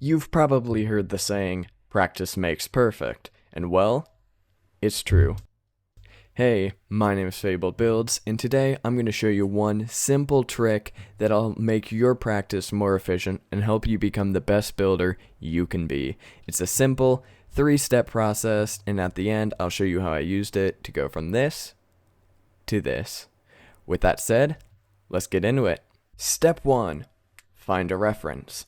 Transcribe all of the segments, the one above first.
You've probably heard the saying, practice makes perfect, and well, it's true. Hey, my name is Fable Builds, and today I'm going to show you one simple trick that'll make your practice more efficient and help you become the best builder you can be. It's a simple 3-step process, and at the end I'll show you how I used it to go from this to this. With that said, let's get into it. Step 1. Find a reference.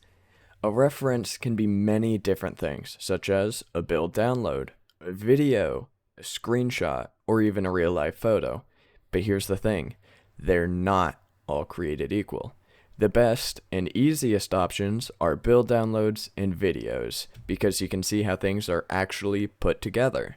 A reference can be many different things, such as a build download, a video, a screenshot, or even a real-life photo. But here's the thing, they're not all created equal. The best and easiest options are build downloads and videos, because you can see how things are actually put together.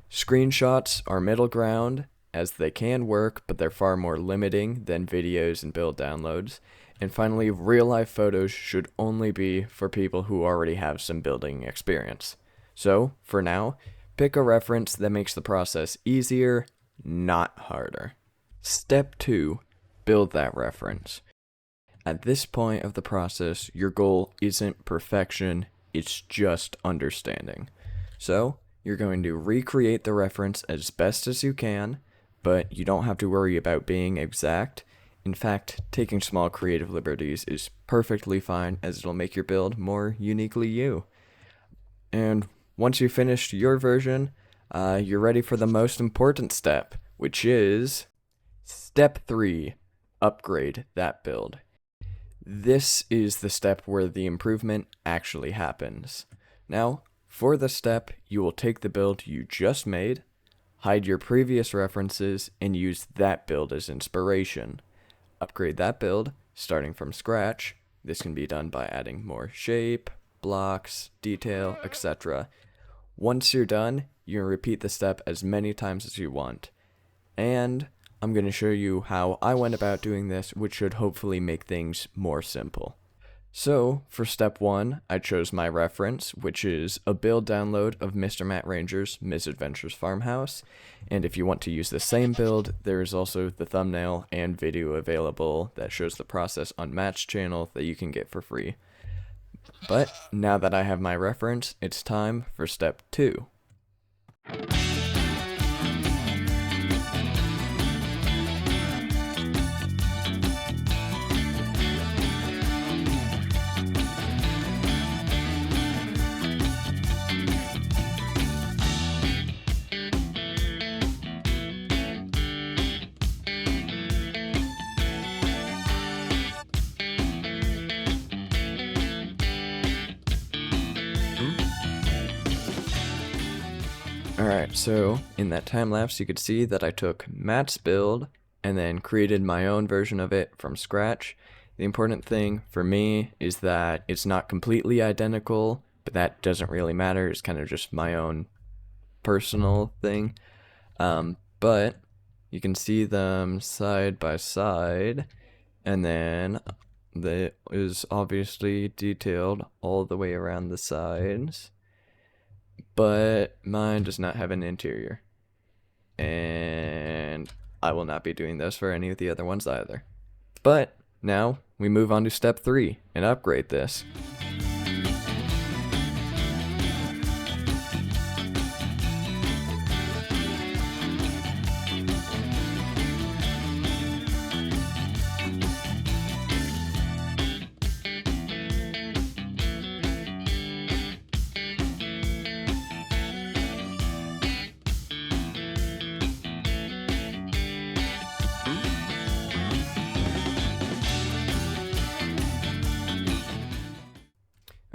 Screenshots are middle ground, as they can work, but they're far more limiting than videos and build downloads. And finally, real-life photos should only be for people who already have some building experience. So, for now, pick a reference that makes the process easier, not harder. Step 2. Build that reference. At this point of the process, your goal isn't perfection, it's just understanding. So, you're going to recreate the reference as best as you can, but you don't have to worry about being exact. In fact, taking small creative liberties is perfectly fine, as it'll make your build more uniquely you. And once you've finished your version, you're ready for the most important step, which is Step 3. Upgrade that build. This is the step where the improvement actually happens. Now, for this step, you will take the build you just made, hide your previous references, and use that build as inspiration. Upgrade that build, starting from scratch. This can be done by adding more shape, blocks, detail, etc. Once you're done, you can repeat the step as many times as you want. And I'm going to show you how I went about doing this, which should hopefully make things more simple. So, for step 1, I chose my reference, which is a build download of Mr. Matt Ranger's Misadventures Farmhouse. And if you want to use the same build, there is also the thumbnail and video available that shows the process on Matt's channel that you can get for free. But now that I have my reference, it's time for step 2. Alright, so in that time lapse you could see that I took Matt's build and then created my own version of it from scratch. The important thing for me is that it's not completely identical, but that doesn't really matter, it's kind of just my own personal thing. But you can see them side by side, and then that is obviously detailed all the way around the sides. But mine does not have an interior. And I will not be doing this for any of the other ones either. But now we move on to step 3 and upgrade this.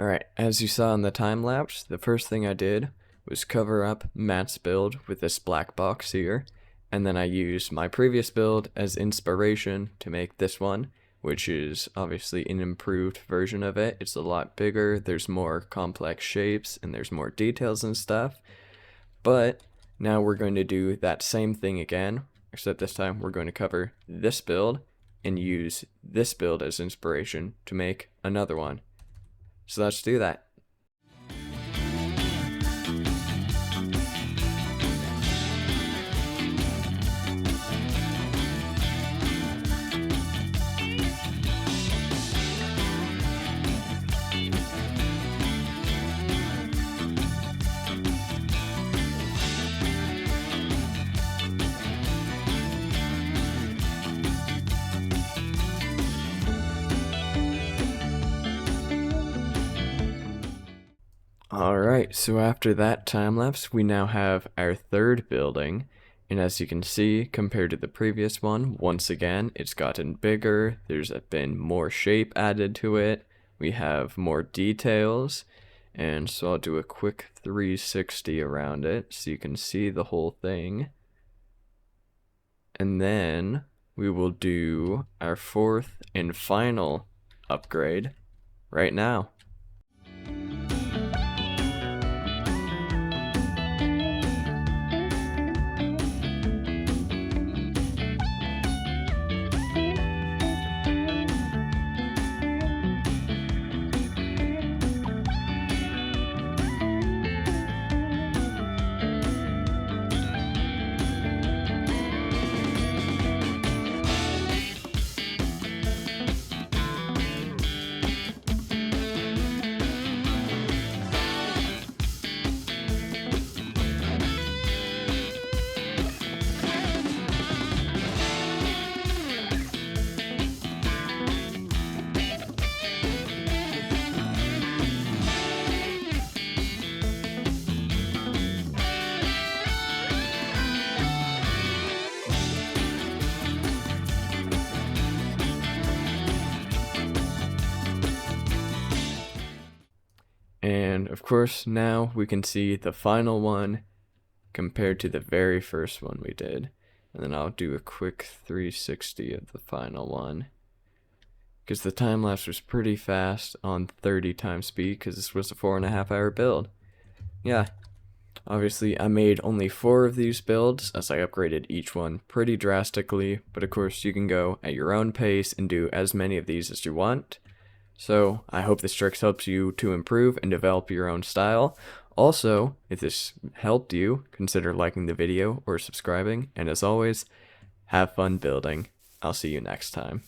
Alright, as you saw in the time lapse, the first thing I did was cover up Matt's build with this black box here, and then I used my previous build as inspiration to make this one, which is obviously an improved version of it. It's a lot bigger, there's more complex shapes, and there's more details and stuff. But now we're going to do that same thing again, except this time we're going to cover this build and use this build as inspiration to make another one. So let's do that. Alright, so after that time lapse, we now have our third building. And as you can see, compared to the previous one, once again, it's gotten bigger. There's been more shape added to it. We have more details. And so I'll do a quick 360 around it so you can see the whole thing. And then we will do our fourth and final upgrade right now. And of course, now we can see the final one compared to the very first one we did. And then I'll do a quick 360 of the final one, because the time lapse was pretty fast on 30 times speed, because this was a 4.5 hour build. Yeah, obviously I made only 4 of these builds as I upgraded each one pretty drastically, but of course you can go at your own pace and do as many of these as you want. So I hope this trick helps you to improve and develop your own style. Also, if this helped you, consider liking the video or subscribing, and as always, have fun building. I'll see you next time.